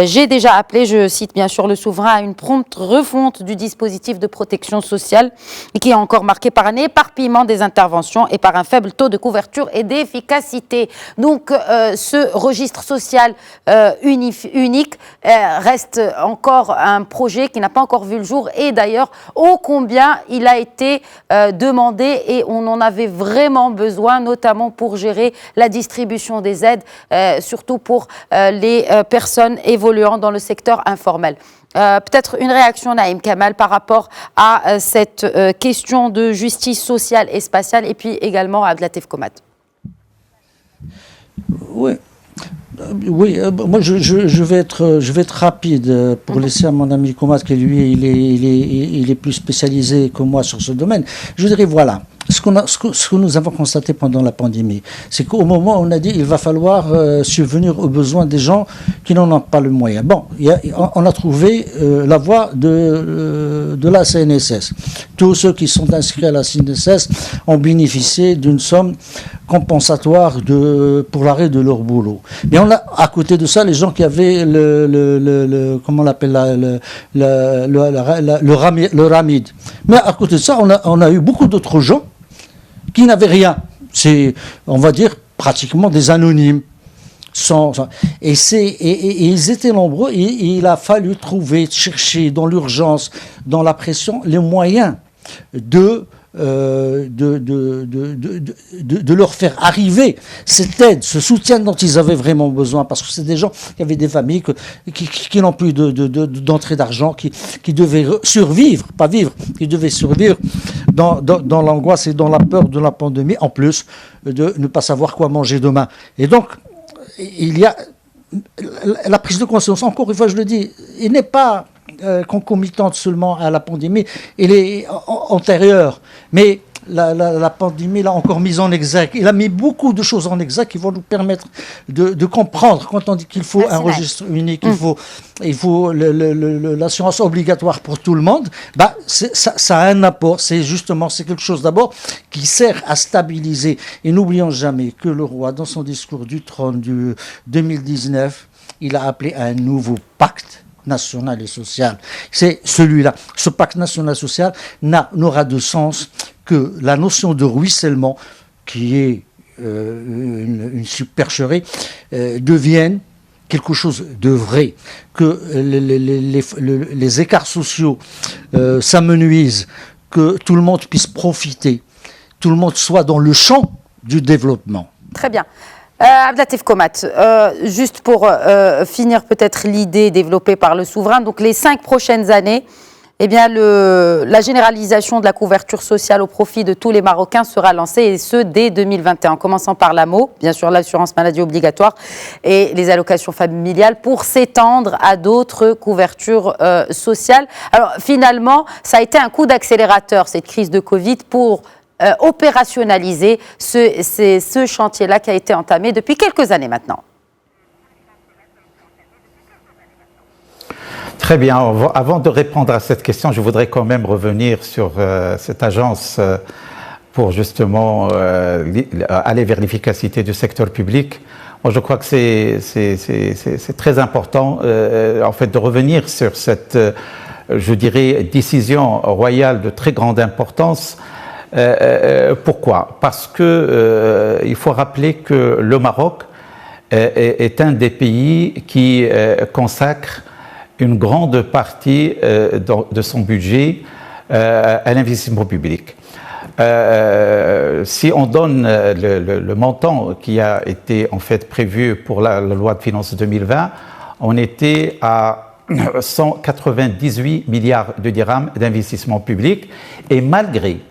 j'ai déjà appelé, je cite bien sûr le souverain, à une prompte refonte du dispositif de protection sociale qui est encore marqué par un éparpillement des interventions et par un faible taux de couverture et d'efficacité. Donc ce registre social unique reste encore un projet qui n'a pas encore vu le jour et d'ailleurs ô combien il a été demandé et on en avait vraiment besoin, notamment pour gérer la distribution des aides, surtout pour les personnes évoluant dans le secteur informel. Peut-être une réaction, Naïm Kamal, par rapport à cette question de justice sociale et spatiale, et puis également à Abdelatif Komat. Oui. Moi je vais être rapide pour laisser à mon ami Komat, qui lui il est plus spécialisé que moi sur ce domaine. Je dirais voilà, ce que nous avons constaté pendant la pandémie, c'est qu'au moment où on a dit il va falloir subvenir aux besoins des gens qui n'en ont pas le moyen. Bon, on a trouvé la voie de la CNSS. Tous ceux qui sont inscrits à la CNSS ont bénéficié d'une somme compensatoire pour l'arrêt de leur boulot. Mais on a, à côté de ça, les gens qui avaient comment on l'appelle, le RAMID. Mais à côté de ça, on a eu beaucoup d'autres gens qui n'avaient rien. C'est, on va dire, pratiquement des anonymes. Et ils étaient nombreux, et il a fallu chercher dans l'urgence, dans la pression, les moyens de leur faire arriver cette aide, ce soutien dont ils avaient vraiment besoin, parce que c'est des gens qui avaient des familles qui n'ont plus d'entrée d'argent, qui devaient survivre, pas vivre, qui devaient survivre dans l'angoisse et dans la peur de la pandémie, en plus de ne pas savoir quoi manger demain. Et donc, il y a la prise de conscience, encore une fois je le dis, il n'est pas concomitante seulement à la pandémie, elle est antérieure, mais la pandémie l'a encore mise en exergue. Il a mis beaucoup de choses en exergue qui vont nous permettre de comprendre. Quand on dit qu'il faut un registre unique, il faut l'assurance obligatoire pour tout le monde, ça a un apport. C'est quelque chose d'abord qui sert à stabiliser. Et n'oublions jamais que le roi, dans son discours du trône du 2019, il a appelé à un nouveau pacte national et social. C'est celui-là. Ce pacte national et social n'aura de sens que la notion de ruissellement, qui est une supercherie, devienne quelque chose de vrai, que les écarts sociaux s'amenuisent, que tout le monde puisse profiter, tout le monde soit dans le champ du développement. Très bien. Abdelatif Komat, juste pour finir peut-être l'idée développée par le souverain, donc les 5 prochaines années, eh bien la généralisation de la couverture sociale au profit de tous les Marocains sera lancée, et ce dès 2021, en commençant par l'AMO, bien sûr l'assurance maladie obligatoire et les allocations familiales, pour s'étendre à d'autres couvertures sociales. Alors finalement, ça a été un coup d'accélérateur, cette crise de Covid, pour opérationnaliser ce chantier-là qui a été entamé depuis quelques années maintenant. Très bien. Avant de répondre à cette question, je voudrais quand même revenir sur cette agence pour justement aller vers l'efficacité du secteur public. Moi, je crois que c'est très important en fait de revenir sur cette, je dirais, décision royale de très grande importance. Pourquoi ? Parce que il faut rappeler que le Maroc est un des pays qui consacre une grande partie de son budget à l'investissement public. Si on donne le montant qui a été en fait prévu pour la loi de finances 2020, on était à 198 milliards de dirhams d'investissement public, et malgré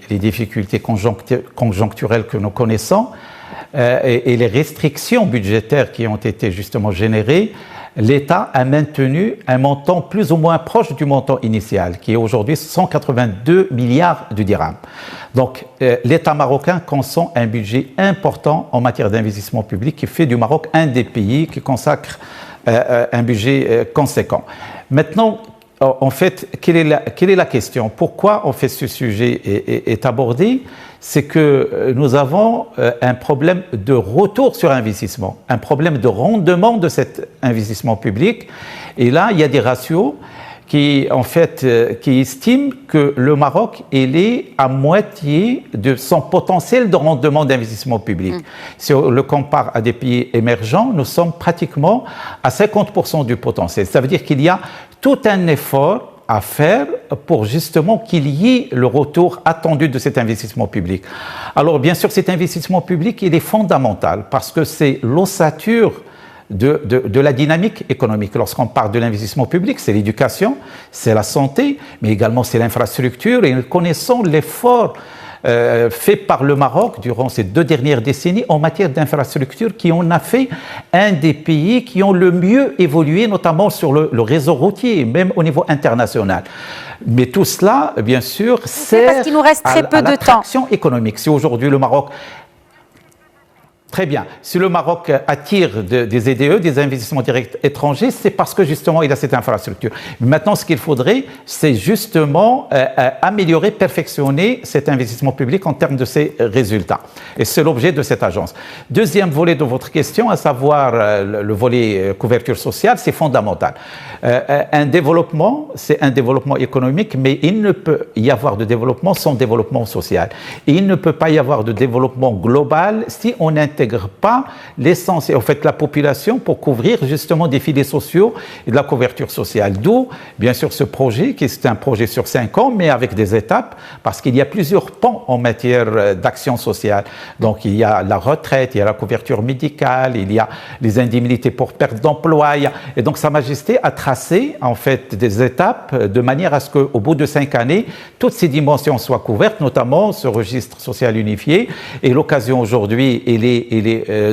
les difficultés conjoncturelles que nous connaissons et les restrictions budgétaires qui ont été justement générées, l'État a maintenu un montant plus ou moins proche du montant initial, qui est aujourd'hui 182 milliards de dirhams. Donc, l'État marocain consomme un budget important en matière d'investissement public, qui fait du Maroc un des pays qui consacre un budget conséquent. Maintenant, en fait, quelle est la question ? Pourquoi en fait ce sujet est abordé ? C'est que nous avons un problème de retour sur investissement, un problème de rendement de cet investissement public. Et là, il y a des ratios qui estiment que le Maroc est à moitié de son potentiel de rendement d'investissement public. Si on le compare à des pays émergents, nous sommes pratiquement à 50% du potentiel. Ça veut dire qu'il y a tout un effort à faire pour justement qu'il y ait le retour attendu de cet investissement public. Alors bien sûr, cet investissement public, il est fondamental parce que c'est l'ossature de la dynamique économique. Lorsqu'on parle de l'investissement public, c'est l'éducation, c'est la santé, mais également c'est l'infrastructure, et nous connaissons l'effort fait par le Maroc durant ces 2 dernières décennies en matière d'infrastructures qui en a fait un des pays qui ont le mieux évolué, notamment sur le réseau routier, même au niveau international. Mais tout cela, bien sûr, c'est parce qu'il nous reste très peu de temps. L'attraction économique. Si aujourd'hui le Maroc... Très bien. Si le Maroc attire des EDE, des investissements directs étrangers, c'est parce que justement il a cette infrastructure. Maintenant, ce qu'il faudrait, c'est justement améliorer, perfectionner cet investissement public en termes de ses résultats. Et c'est l'objet de cette agence. Deuxième volet de votre question, à savoir le volet couverture sociale, c'est fondamental. Un développement, c'est un développement économique, mais il ne peut y avoir de développement sans développement social. Et il ne peut pas y avoir de développement global si on n'intègre pas l'essentiel, en fait, la population pour couvrir justement des filets sociaux et de la couverture sociale. D'où, bien sûr, ce projet, qui est un projet sur 5 ans, mais avec des étapes, parce qu'il y a plusieurs pans en matière d'action sociale. Donc, il y a la retraite, il y a la couverture médicale, il y a les indemnités pour perte d'emploi. Et donc, Sa Majesté a tracé, en fait, des étapes de manière à ce qu'au bout de 5 années, toutes ces dimensions soient couvertes, notamment ce registre social unifié. Et l'occasion aujourd'hui, elle est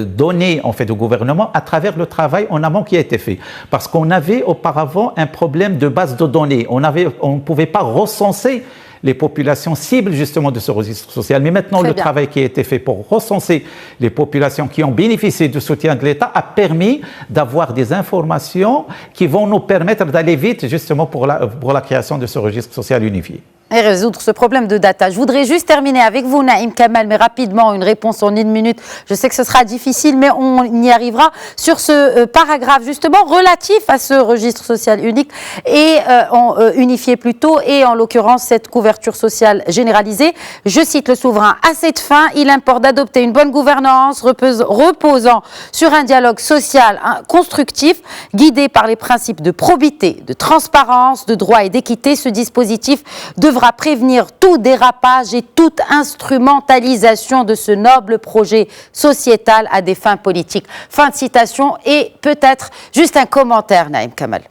donnée en fait au gouvernement à travers le travail en amont qui a été fait. Parce qu'on avait auparavant un problème de base de données. On ne pouvait pas recenser les populations cibles justement de ce registre social. Mais maintenant, le travail qui a été fait pour recenser les populations qui ont bénéficié du soutien de l'État a permis d'avoir des informations qui vont nous permettre d'aller vite justement pour la création de ce registre social unifié. Et résoudre ce problème de data. Je voudrais juste terminer avec vous, Naïm Kamal, mais rapidement, une réponse en 1 minute. Je sais que ce sera difficile, mais on y arrivera. Sur ce paragraphe, justement, relatif à ce registre social unique et unifié plutôt, et en l'occurrence, cette couverture sociale généralisée. Je cite le souverain. À cette fin, il importe d'adopter une bonne gouvernance reposant sur un dialogue social constructif, guidé par les principes de probité, de transparence, de droit et d'équité. Ce dispositif devra prévenir tout dérapage et toute instrumentalisation de ce noble projet sociétal à des fins politiques. Fin de citation et peut-être juste un commentaire, Naïm Kamal.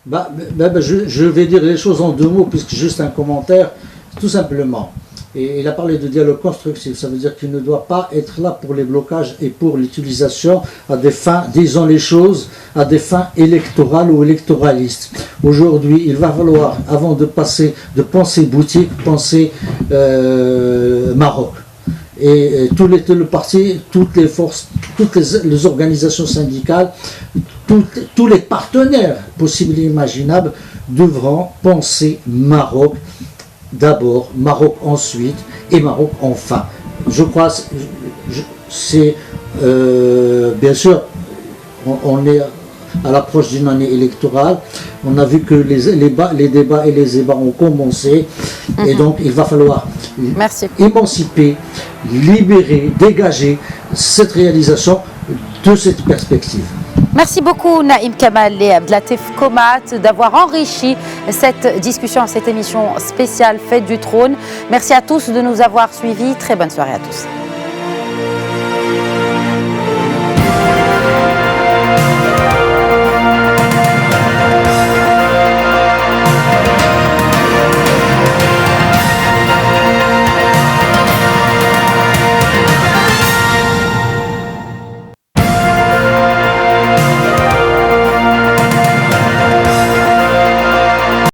Je vais dire les choses en 2 mots, puisque juste un commentaire, tout simplement. Et il a parlé de dialogue constructif, ça veut dire qu'il ne doit pas être là pour les blocages et pour l'utilisation à des fins, disons les choses, à des fins électorales ou électoralistes. Aujourd'hui, il va falloir, avant de penser boutique, penser Maroc. Et tous les partis, toutes les forces, toutes les organisations syndicales, tous les partenaires possibles et imaginables devront penser Maroc d'abord, Maroc ensuite et Maroc enfin. Je crois, c'est bien sûr, on est à l'approche d'une année électorale. On a vu que les débats et les ébats ont commencé. Et donc, il va falloir émanciper, libérer, dégager cette réalisation de cette perspective. Merci beaucoup Naïm Kamal et Abdelatif Komat d'avoir enrichi cette discussion, cette émission spéciale Fête du Trône. Merci à tous de nous avoir suivis. Très bonne soirée à tous.